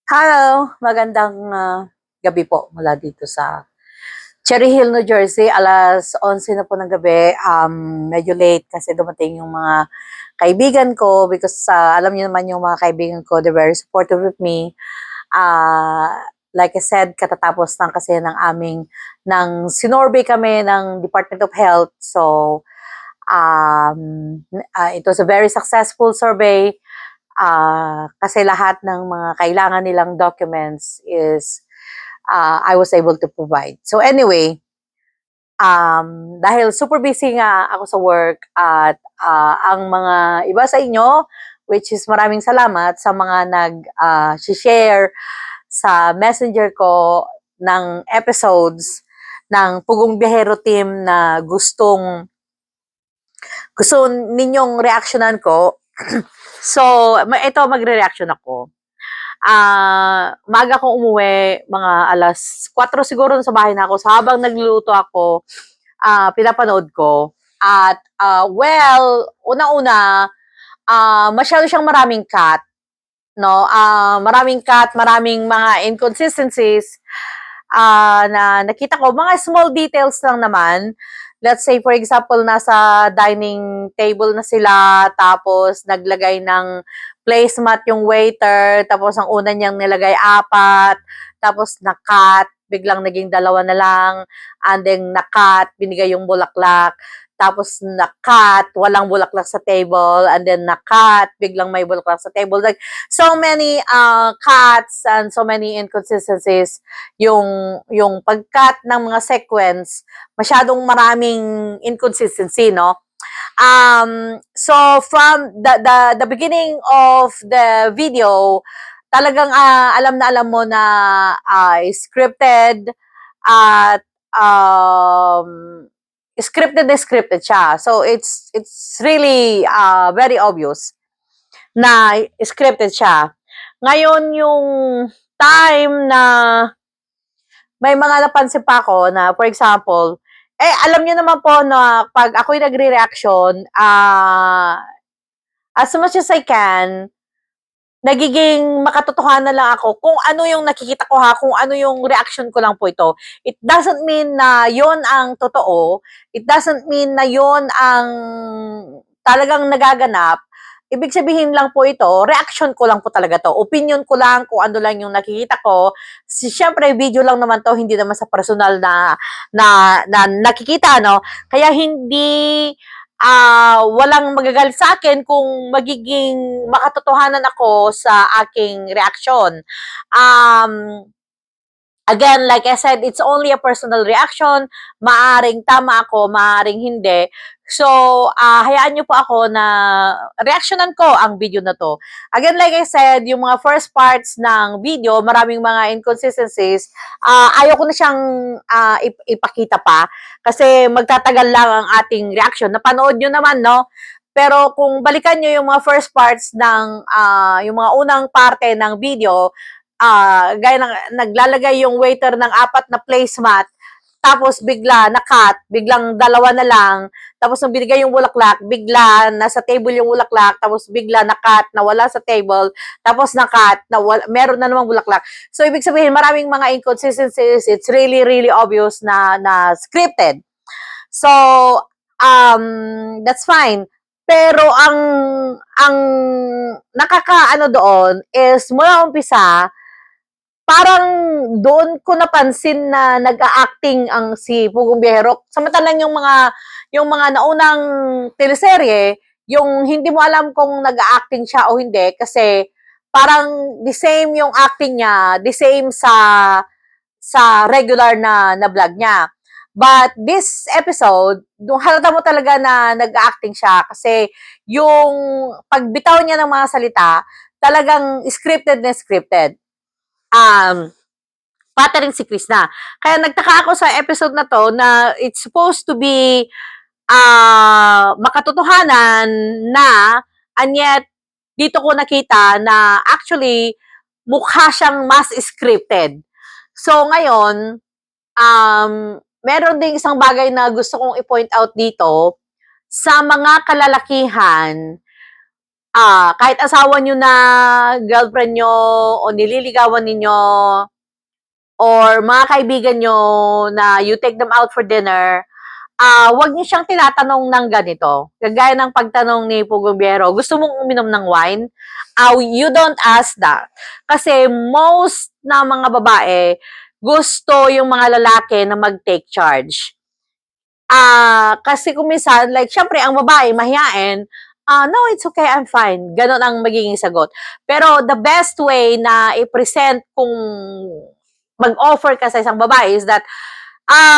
Hello, magandang gabi po mula dito sa Cherry Hill, New Jersey. Alas 11 na po ng gabi. Medyo late kasi dumating yung mga kaibigan ko because alam niyo naman yung mga kaibigan ko, they're very supportive with me. Uh, like I said, katatapos lang kasi ng sinorvey kami ng Department of Health. So, it was a very successful survey. Kasi lahat ng mga kailangan nilang documents is I was able to provide. So anyway, dahil super busy nga ako sa work at ang mga iba sa inyo, which is maraming salamat sa mga nag-share sa messenger ko ng episodes ng Pugong Biyahero team na gusto ninyong reactionan ko. So, ito magre-reaction ako. Maga akong umuwi, mga alas 4 siguro sa bahay na ako. So, habang nagluluto ako, pinapanood ko. At, una-una, masyado siyang maraming cut. No? Maraming cut, maraming mga inconsistencies na nakita ko. Mga small details lang naman. Let's say, for example, nasa dining table na sila, tapos naglagay ng placemat yung waiter, tapos ang una niyang nilagay 4, tapos na-cut, biglang naging 2 na lang, and then na-cut, binigay yung bulaklak, tapos na-cut, walang bulaklak sa table, and then na-cut, biglang may bulaklak sa table. Like, so many cuts and so many inconsistencies yung pag-cut ng mga sequence, masyadong maraming inconsistency, no? So from the beginning of the video, talagang alam mo na scripted at scripted siya. So it's really very obvious na scripted siya. Ngayon yung time na may mga napansin pa ako na, for example, alam niyo naman po na pag ako'y nagre-reaction, as much as I can, nagiging makatotohanan lang ako kung ano yung nakikita ko kung ano yung reaction ko lang po ito. It doesn't mean na yon ang totoo. It doesn't mean na yon ang talagang nagaganap. Ibig sabihin lang po ito, reaction ko lang po talaga to. Opinion ko lang kung ano lang yung nakikita ko. Siyempre, video lang naman to, hindi naman sa personal na nakikita, no? Kaya hindi walang magagalit sa akin kung magiging makatotohanan ako sa aking reaksyon. Again, like I said, it's only a personal reaction. Maaring tama ako, maaring hindi. So, hayaan nyo po ako na reactionan ko ang video na to. Again, like I said, yung mga first parts ng video, maraming mga inconsistencies. Ayaw ko na siyang ipakita pa kasi magtatagal lang ang ating reaction. Napanood nyo naman, no? Pero kung balikan nyo yung mga first parts ng, yung mga unang parte ng video, gaya ng naglalagay yung waiter ng 4 na placemat, tapos bigla na-cut, biglang 2 na lang, tapos nung binigay yung bulaklak, bigla nasa table yung bulaklak, tapos bigla na-cut, nawala sa table, tapos na-cut, meron na namang bulaklak. So, ibig sabihin, maraming mga inconsistencies, it's really, really obvious na scripted. So, that's fine. Pero ang nakakaano doon is mula umpisa, parang doon ko napansin na nag-a-acting ang si Pugong Biyahero. Samantalang yung mga naunang teleserye, yung hindi mo alam kung nag-a-acting siya o hindi kasi parang the same yung acting niya, the same sa regular na vlog niya. But this episode, halata mo talaga na nag-a-acting siya kasi yung pagbitaw niya ng mga salita, talagang scripted na scripted. Pati rin si Krishna. Kaya nagtaka ako sa episode na to na it's supposed to be makatotohanan na, and yet dito ko nakita na actually mukha siyang mas scripted. So ngayon, meron ding isang bagay na gusto kong i-point out dito sa mga kalalakihan. kahit asawa nyo na, girlfriend nyo, o nililigawan ninyo, or mga kaibigan nyo na you take them out for dinner, wag niyo siyang tinatanong ng ganito. Kagaya ng pagtanong ni Pugong Biero, gusto mong uminom ng wine? You don't ask that. Kasi most na mga babae, gusto yung mga lalaki na mag-take charge. Kasi kung minsan, like, syempre, ang babae, mahiyain, no, it's okay, I'm fine. Ganon ang magiging sagot. Pero the best way na i-present kung mag-offer ka sa isang babae is that,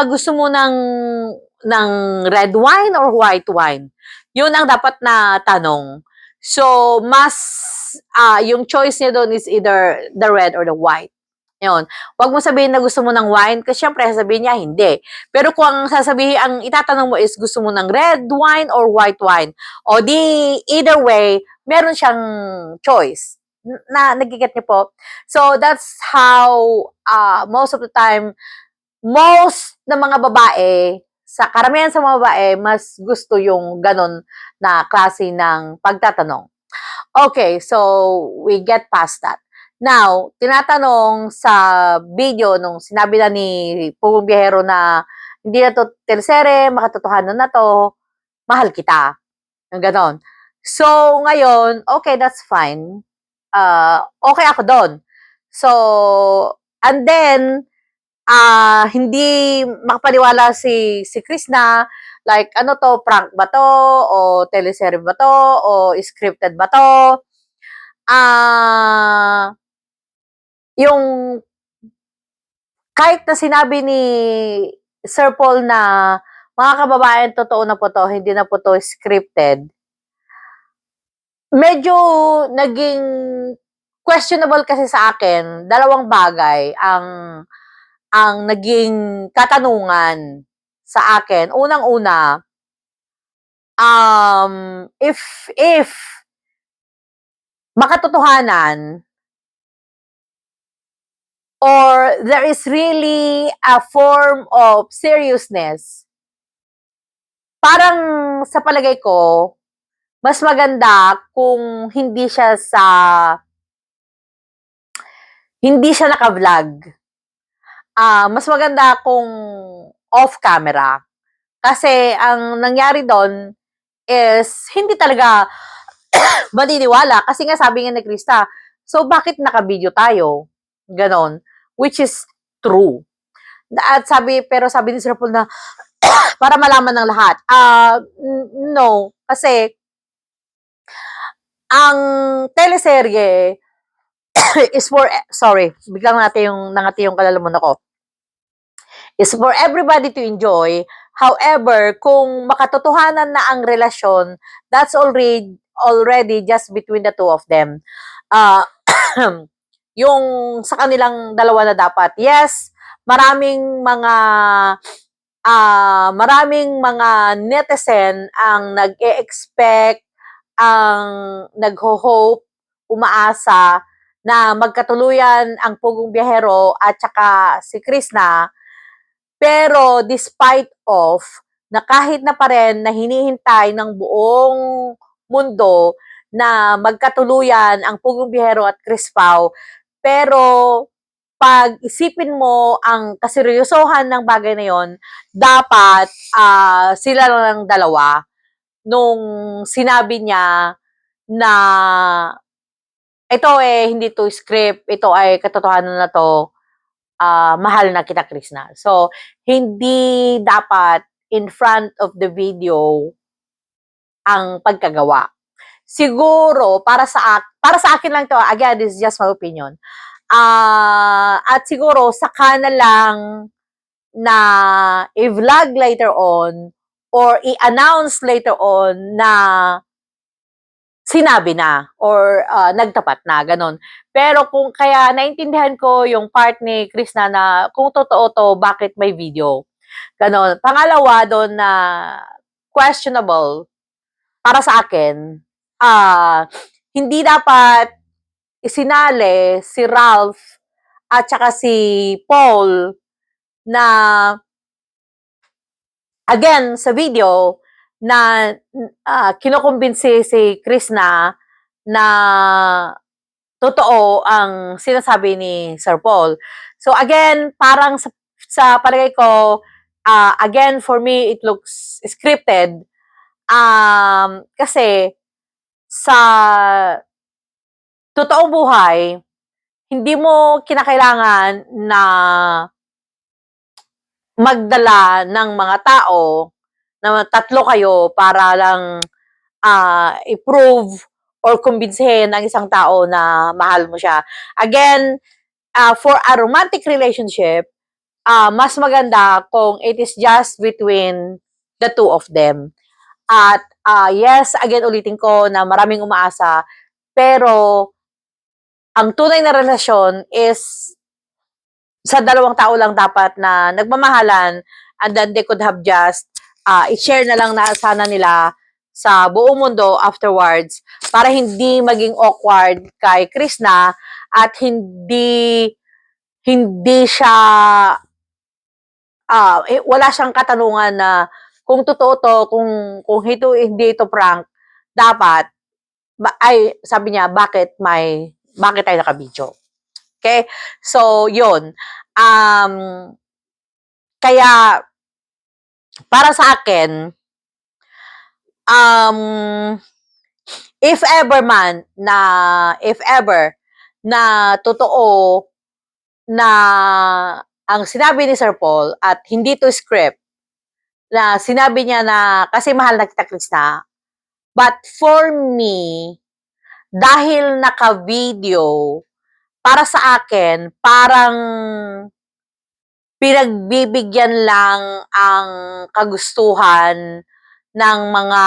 gusto mo ng red wine or white wine? Yun ang dapat na tanong. So, yung choice niya doon is either the red or the white. Yun. Huwag mo sabihin na gusto mo ng wine kasi syempre sasabihin niya hindi. Pero kung ang itatanong mo is gusto mo ng red wine or white wine, o di either way, meron siyang choice. Nagiget niyo po? So, that's how most of the time, most ng mga babae, sa karamihan sa mga babae, mas gusto yung ganon na klase ng pagtatanong. Okay, so we get past that. Now, tinatanong sa video nung sinabi na ni Pugong Biyahero na hindi na to teleserye, makatotohanan na to, mahal kita. Yung ganon. So, ngayon, okay, that's fine. Okay ako doon. So, and then, hindi makapaniwala si Chris na, like, ano to, prank ba to, o teleserye ba to, o scripted ba to, yung kahit na sinabi ni Sir Paul na mga kababayan, totoo na po to, hindi na po to scripted, medyo naging questionable kasi sa akin, dalawang bagay ang naging katanungan sa akin. Unang-una, if makatotohanan or there is really a form of seriousness, parang sa palagay ko, mas maganda kung hindi siya naka-vlog. Mas maganda kung off camera. Kasi ang nangyari doon is hindi talaga maniniwala. Kasi nga sabi nga ni Krista, so bakit naka-video tayo? Ganon. Which is true. At pero sabi ni Sir Paul na para malaman ng lahat. No. Kasi ang teleserye is for, sorry, biglang nangati yung kalalaman ako. Is for everybody to enjoy. However, kung makatotohanan na ang relasyon, that's already just between the two of them. Yung sa kanilang dalawa na dapat. Yes, maraming mga netizen ang nag-e-expect, ang nagho-hope, umaasa na magkatuluyan ang Pugong Biyahero at saka si Krishna. Pero despite of na kahit na pa rin na hinihintay ng buong mundo na magkatuluyan ang Pugong Biyahero at Chris Pao, pero pag isipin mo ang kaseryosohan ng bagay na yon, dapat sila lang dalawa nung sinabi niya na ito hindi to script, ito ay katotohanan na to, mahal na kita, Krishna. So, hindi dapat in front of the video ang pagkagawa. Siguro, para sa akin lang to, again, this is just my opinion. At siguro, saka na lang na i-vlog later on or i-announce later on na sinabi na or nagtapat na, ganon. Pero kung kaya naintindihan ko yung part ni Krishna na kung totoo to, bakit may video? Ganon. Pangalawa doon na questionable para sa akin, hindi dapat isinali si Ralph at saka si Paul na again sa video na kinukumbinsi si Krishna na totoo ang sinasabi ni Sir Paul. So again, parang sa palagay ko, again, for me, it looks scripted. Kasi sa totoong buhay, hindi mo kinakailangan na magdala ng mga tao na tatlo kayo para lang i-prove or kumbinsihin ang isang tao na mahal mo siya. Again, for a romantic relationship, mas maganda kung it is just between the two of them. At yes, again, ulitin ko na maraming umaasa, pero ang tunay na relasyon is sa dalawang tao lang dapat na nagmamahalan, and then they could have just i-share na lang na sana nila sa buong mundo afterwards para hindi maging awkward kay Krishna at hindi siya wala siyang katanungan na kung totoo to, kung hindi ito prank, dapat sabi niya, bakit tayo naka-video? Okay? So, yun. Kaya, para sa akin, if ever na totoo na ang sinabi ni Sir Paul at hindi to script, na sinabi niya na kasi mahal na kita, Krishna, but for me, dahil naka-video, para sa akin, parang pinagbibigyan lang ang kagustuhan ng mga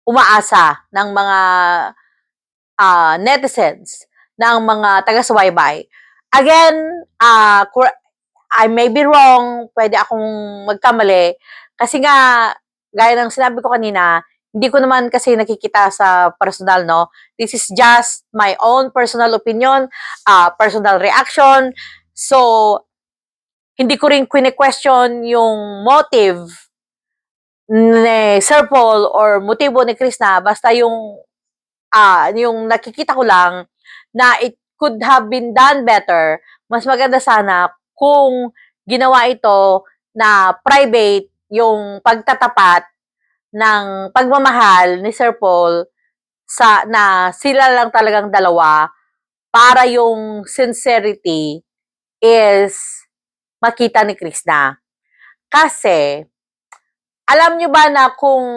umaasa, ng mga netizens, ng mga taga-subaybay. Again, I may be wrong, pwede akong magkamali, kasi nga, gaya ng sinabi ko kanina, hindi ko naman kasi nakikita sa personal, no? This is just my own personal opinion, personal reaction. So, hindi ko rin question yung motive ni Sir Paul or motibo ni Krishna, basta yung nakikita ko lang na it could have been done better. Mas maganda sana kung ginawa ito na private yung pagtatapat ng pagmamahal ni Sir Paul na sila lang talagang dalawa para yung sincerity is makita ni Krishna. Kasi, alam nyo ba na kung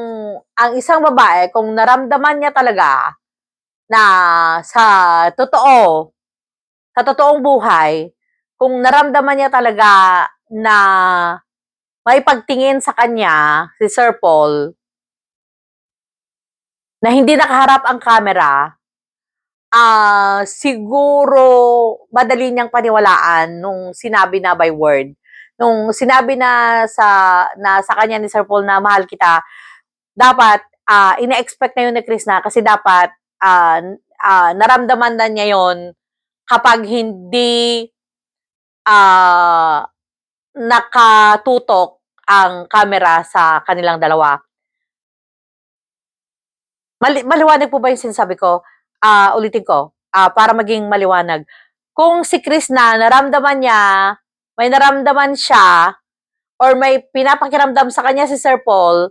ang isang babae, kung naramdaman niya talaga na sa totoong buhay, kung naramdaman niya talaga na may pagtingin sa kanya, si Sir Paul, na hindi nakaharap ang camera, siguro madali niyang paniwalaan nung sinabi na by word. Nung sinabi na sa kanya ni Sir Paul na mahal kita, dapat ina-expect na yun ni Chris na kasi dapat naramdaman na niya yon kapag hindi nakatutok ang camera sa kanilang dalawa. Maliwanag po ba yung sinasabi ko? Ulitin ko, para maging maliwanag. Kung si Chris na naramdaman niya, may naramdaman siya, or may pinapakiramdam sa kanya si Sir Paul,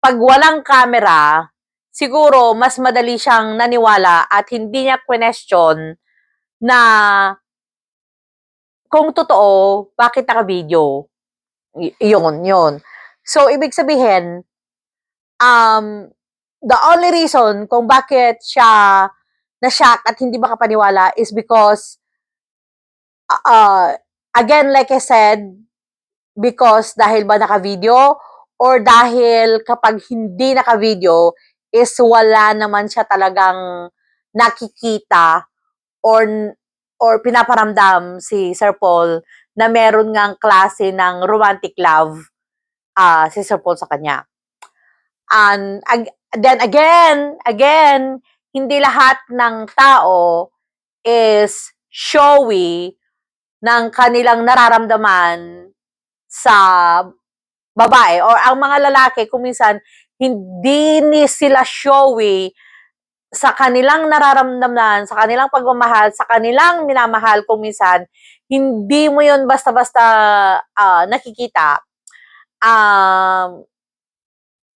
pag walang camera, siguro mas madali siyang naniwala at hindi niya question na kung totoo, bakit naka-video? Yun. So, ibig sabihin, the only reason kung bakit siya na-shock at hindi makapaniwala is because, again, like I said, because dahil ba naka-video or dahil kapag hindi naka-video is wala naman siya talagang nakikita or pinaparamdam si Sir Paul na meron ngang klase ng romantic love si Sir Paul sa kanya. And then again, hindi lahat ng tao is showy ng kanilang nararamdaman sa babae or ang mga lalaki kung minsan hindi ni sila showy sa kanilang nararamdaman, sa kanilang pagmamahal, sa kanilang minamahal kung minsan, hindi mo yun basta-basta nakikita.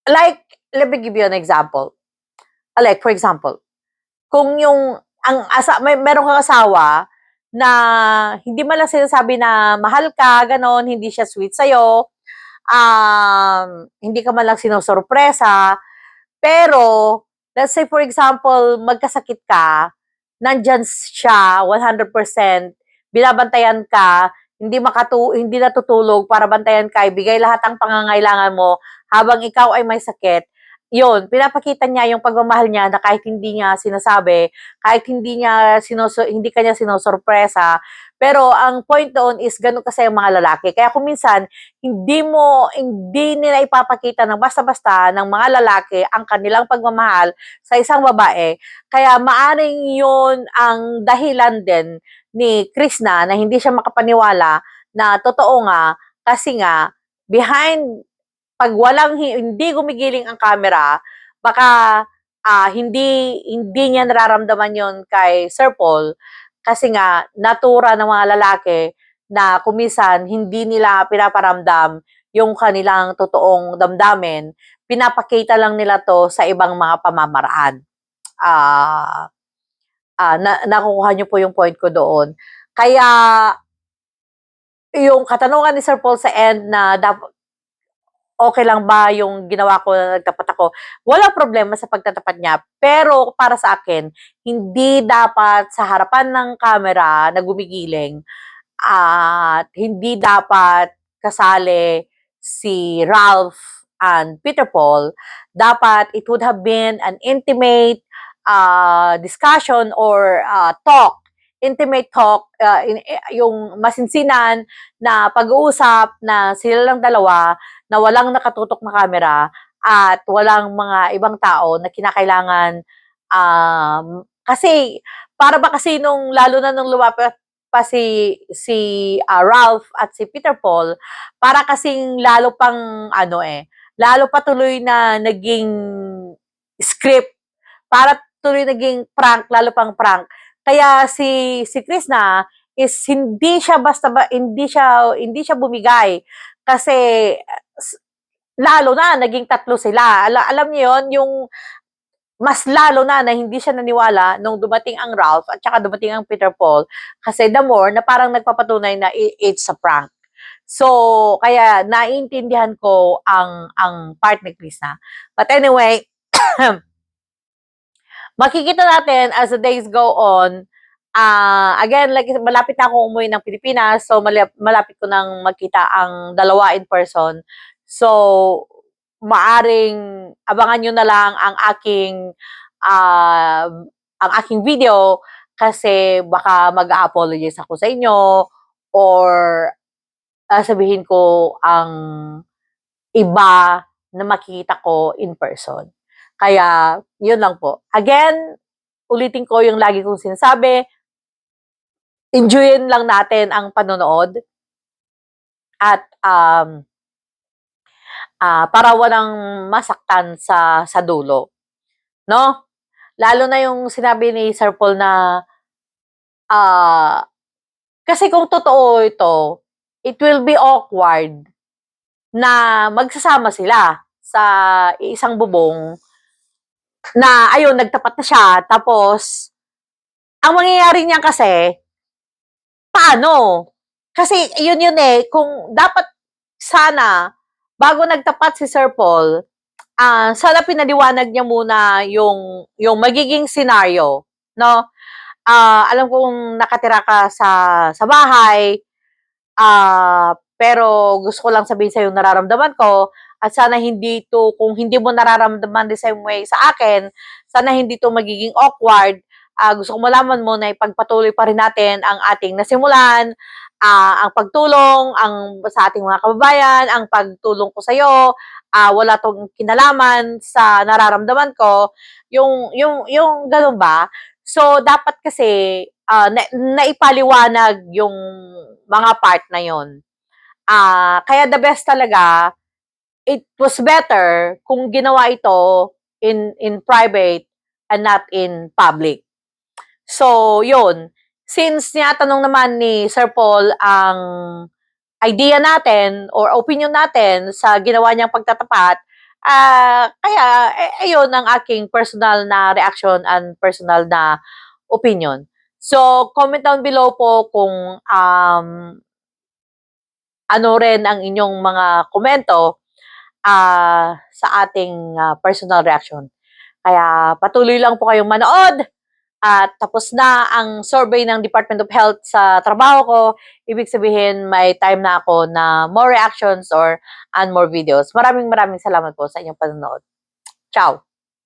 Like, let me give you an example. Like, for example, kung yung, meron kang asawa na hindi man lang sinasabi na mahal ka, ganon, hindi siya sweet sa'yo, hindi ka man lang sinusurpresa, pero, let's say for example, magkasakit ka, nandyan siya 100%, binabantayan ka, hindi natutulog para bantayan ka, ibigay lahat ng pangangailangan mo habang ikaw ay may sakit. Yun, pinapakita niya yung pagmamahal niya na kahit hindi niya sinasabi, kahit hindi kanya sinusurpresa, pero ang point doon is ganun kasi ang mga lalaki. Kaya kung minsan, hindi nila ipapakita ng basta-basta ng mga lalaki ang kanilang pagmamahal sa isang babae. Kaya maaring yun ang dahilan din ni Krishna na hindi siya makapaniwala na totoo nga kasi nga behind pag hindi gumigiling ang camera, baka hindi niya nararamdaman yon kay Sir Paul kasi nga natura ng mga lalaki na kumisan hindi nila pinaparamdam yung kanilang totoong damdamin, pinapakita lang nila to sa ibang mga pamamaraan. Nakukuha niyo po yung point ko doon. Kaya yung katanungan ni Sir Paul sa end na okay lang ba yung ginawa ko na nagtapat ako? Walang problema sa pagtatapat niya. Pero para sa akin, hindi dapat sa harapan ng camera na gumigiling at hindi dapat kasali si Ralph and Peter Paul. Dapat it would have been an intimate discussion or intimate talk, yung masinsinan na pag-uusap na sila lang dalawa na walang nakatutok na camera at walang mga ibang tao na kinakailangan kasi para ba kasi lalo na nung lumapit pa si Ralph at si Peter Paul, para kasing lalo pa tuloy na naging script, para tuloy naging prank, lalo pang prank. Kaya si Krishna is hindi siya bumigay kasi lalo na naging tatlo sila. Alam niyo yon, yung mas lalo na hindi siya naniwala nung dumating ang Ralph at saka dumating ang Peter Paul kasi the more na parang nagpapatunay na it's a prank. So, kaya naiintindihan ko ang part ni Krishna. But anyway, makikita natin as the days go on, again, like, malapit na akong umuwi ng Pilipinas, so malapit ko nang magkita ang dalawa in person. So, maaring abangan nyo na lang ang aking video kasi baka mag-apologize ako sa inyo or sabihin ko ang iba na makikita ko in person. Kaya, yun lang po. Again, ulitin ko yung lagi kong sinasabi, enjoyin lang natin ang panonood at para walang masaktan sa dulo. No? Lalo na yung sinabi ni Sir Paul na kasi kung totoo ito, it will be awkward na magsasama sila sa isang bubong na ayun, nagtapat na siya, tapos ang mangyayari niyan kasi, paano? Kasi yun kung dapat sana, bago nagtapat si Sir Paul, sana pinaliwanag niya muna yung magiging scenario, no? Alam kong nakatira ka sa bahay, pero gusto ko lang sabihin sa'yo nararamdaman ko at sana kung hindi mo nararamdaman the same way sa akin, sana hindi to magiging awkward. Gusto ko malaman mo na ipagpatuloy pa rin natin ang ating nasimulan, ang pagtulong sa ating mga kababayan, ang pagtulong ko sa'yo, wala tong kinalaman sa nararamdaman ko, yung ganun ba? So, dapat kasi naipaliwanag yung mga part na yon. Kaya the best talaga, it was better kung ginawa ito in private and not in public. So, yun. Since tinatanong naman ni Sir Paul ang idea natin or opinion natin sa ginawa niyang pagtatapat, kaya, ayun ang aking personal na reaction and personal na opinion. So, comment down below po kung ano rin ang inyong mga komento sa ating personal reaction. Kaya patuloy lang po kayong manood at tapos na ang survey ng Department of Health sa trabaho ko. Ibig sabihin may time na ako na more reactions and more videos. Maraming salamat po sa inyong panonood. Ciao!